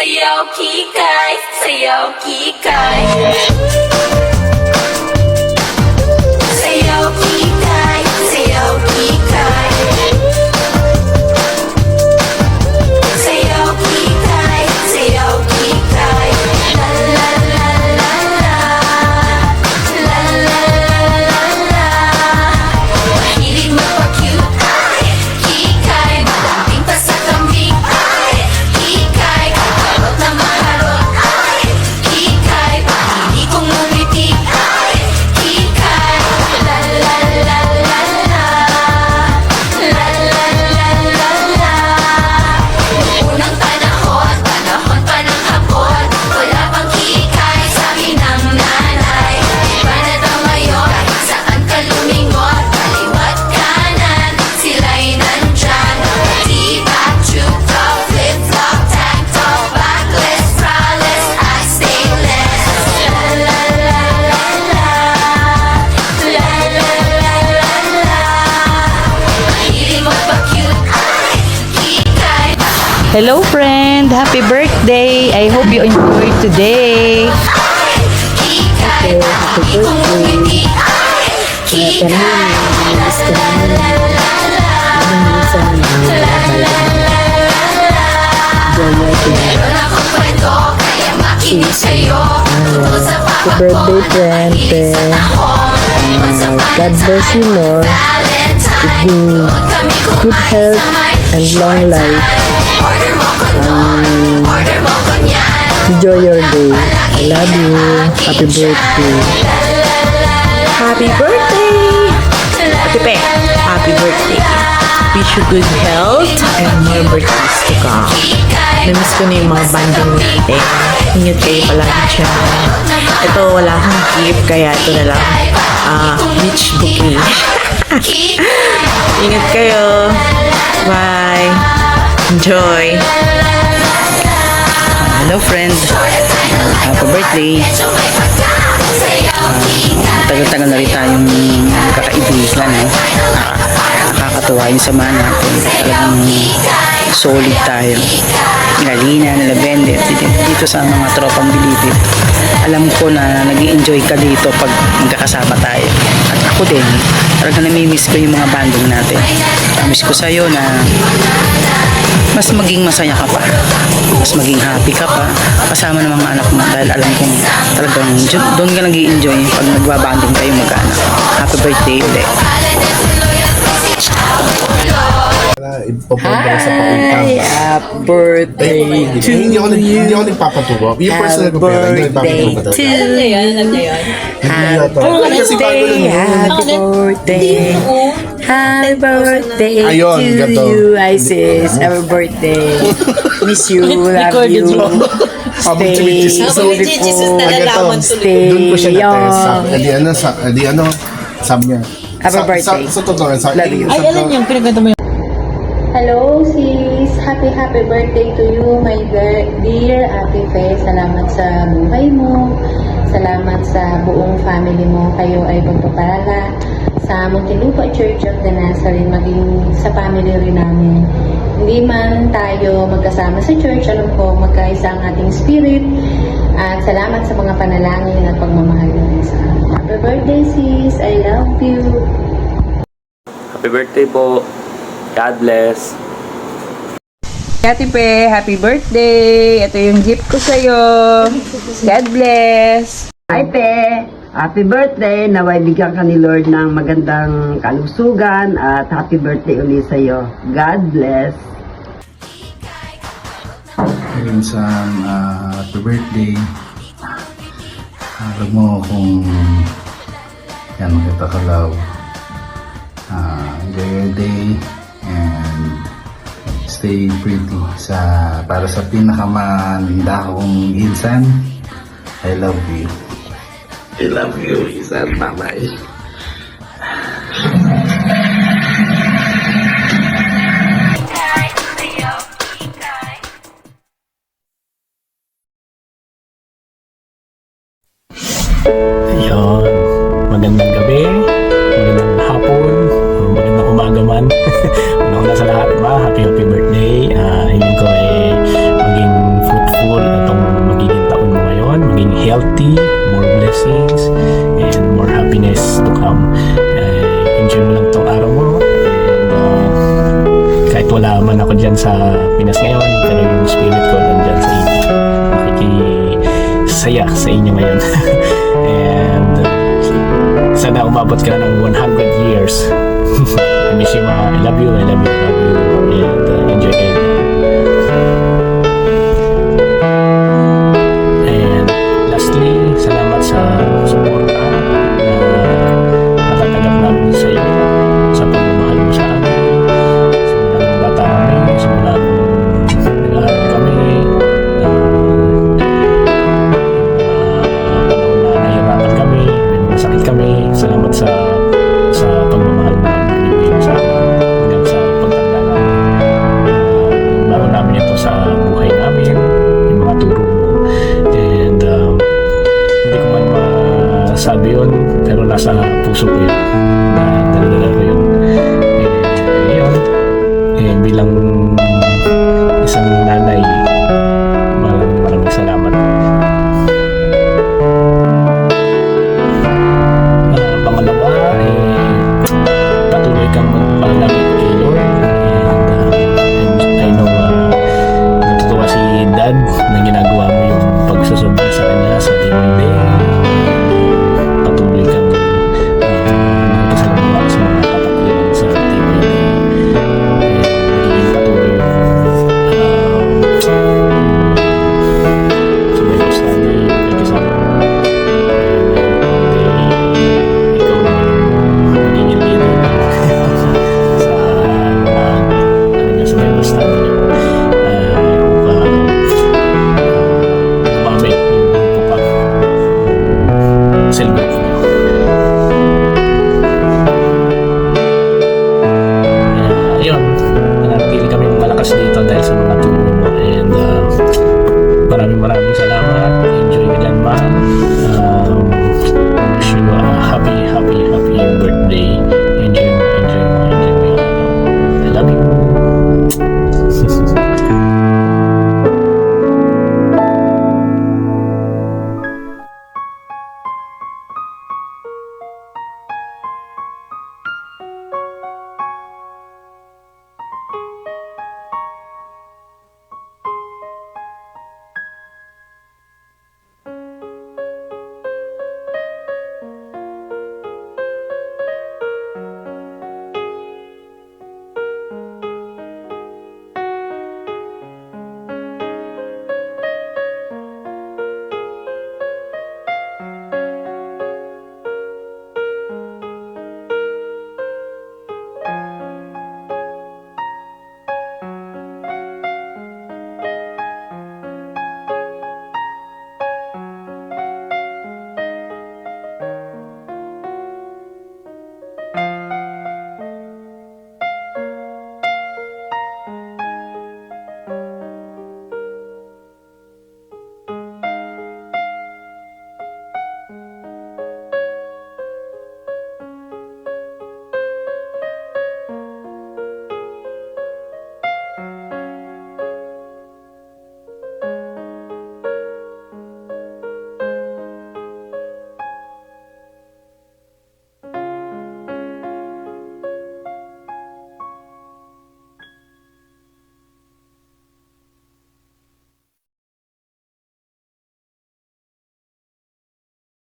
Sayaw kikay, sayaw kikay. Sayaw kikay, sayaw kikay. Sayaw kikay, sayaw kikay. La la la la la. La la la la la. Mahilig magpa-cute ay kikay. Malaking pa sa kambing ay kikay. Karot na maharot ay kikay. Mahilig kong ngumiti ay kikay. La la la la la. La la la la la. Unang panahon, panahon pa ng hapon. Wala pang kikay, sabi ng nanay. Iba na daw ngayon, kahit saan ka lumingon. Kaliwat kanan, sila'y nandyan. Di-back, tube-top, flip-flop, tank-top, backless, braless, ay stainless. La la la la la. La la la la la. Mahilig magpa-cute ay kikay. Hello friend, happy birthday. I hope you enjoyed today. Kikay, happy birthday. Kikay, la la la la la. La la la la la. Meron akong kwento, kaya makinig sa'yo. Tungkol sa papa ko, birthday, friend. nakikinig sa tahong. Iwan sa God bless you more. Valentine. Doon kami Good kumain health sa may and long life. Order mo ko nun, order mo ko niyan. Enjoy your day. I love you. Happy birthday. Happy birthday! Ate Pe, happy birthday. Wish you good health and more birthdays to come. Namiss ko na yung mga banding natin. Ingat kayo palagi dyan. Ito, wala akong gift, kaya ito na lang. Beach booking. Ingat kayo. Bye. Enjoy. Hello friend. Happy birthday. Tagal-tagal na rin tayong kakaibigan. Nakakatuwa yung samahan natin. Talagang solid tayo. Galina, Nalabende, dito sa mga tropang bilibid. Alam ko na nag-i-enjoy ka dito pag magkakasama tayo. At ako din, talagang namimiss ko yung mga banding natin. Promise ko sa'yo na mas maging masaya ka pa, mas maging happy ka pa kasama ng mga anak mo, dahil alam kong talagang doon ka nag-i-enjoy pag nagbabanding kayo mag-anak. Happy birthday ulit. Ipapagdala sa pakuntang. Happy birthday to Hindi ako you. nagpapatuwa. Yung personal ko pera, hindi nagpapatuwa ba talaga? Alam niya yan, alam niya yan. Happy Kasi bago lang yun. happy birthday, happy birthday Ayun, to gato. you, Isis. Happy birthday. Miss you, love you. Habang Stay Jesus. Habang si Jesus beautiful. nalalaman tuloy. Doon ko siya young. na-test. Di ano, sabi niya. Happy birthday. Sa totoo, Love you. Ay, alam niyo, pinagkanta mo yung Hello sis! Happy birthday to you, my dear Ate Fe. Salamat sa buhay mo. Salamat sa buong family mo. Kayo ay pagpapalala sa Muntinlupa Church of the Nazarene, maging sa family rin namin. Hindi man tayo magkasama sa church, alam ko magkaisa ang ating spirit. At salamat sa mga panalangin at pagmamahal mo sa amin. Happy birthday sis! I love you! Happy birthday po. God bless. Ate Pe, happy birthday! Ito yung gift ko sa'yo. God bless! Hi, Pe! Happy birthday! Naway bigyan ka ni Lord ng magandang kalusugan at happy birthday ulit sa'yo. God bless! Minsan, happy birthday. Alam mo kung yan, maganda ka love. Enjoy your day and stay pretty para sa pinakamananda kong insan. I love you. I love you, insan. Bye-bye. Ayun. Magandang gabi, magandang hapon, magandang umaga man. Una sa lahat ba, happy birthday. Hindi ko maging fruitful dyan sa Pinas ngayon, pero yung spirit ko nandyan sa inyo. Makikisaya sa inyo ngayon. And sana umabot ka na ng 100 years. I miss you, ma. I love you, I love you, I love you. And enjoy kayo. And lastly, salamat sa suporta na natatanggap namin sa iyo, sa pagmamahal mo sa amin. Simulang bata kami, simulang nag-aaral kami, panahon na nahihirapan kami, may mga sakit kami. Salamat sa pagmamahal na binibigay mo sa amin hanggang sa pagtanda namin. Laro namin ito sa buhay namin, yung mga turo mo. And hindi ko man masabi yun, pero nasa puso ko yun. Dala-dala ko yun. Bilang isang nanay, maraming salamat. Pangalawa, patuloy kang magpalapit kay Lord. And I know natutuwa si Dad na ginagawa mo yung pagsusubay sa kanya sa day-by-day. Patuloy kang nakikisalamuha sa mga kapatiran sa day-by-day. Magiging patuloy yung sabay ko sa kanya yung nakikisama. Ikaw naman magiging leader sa mga sa Bible study niyo upang gumamit yung upang silbi niyo. Ayun, nanatili kami malakas dito dahil sa mga tulong mo, and maraming salamat. Enjoy ka dyan, ma.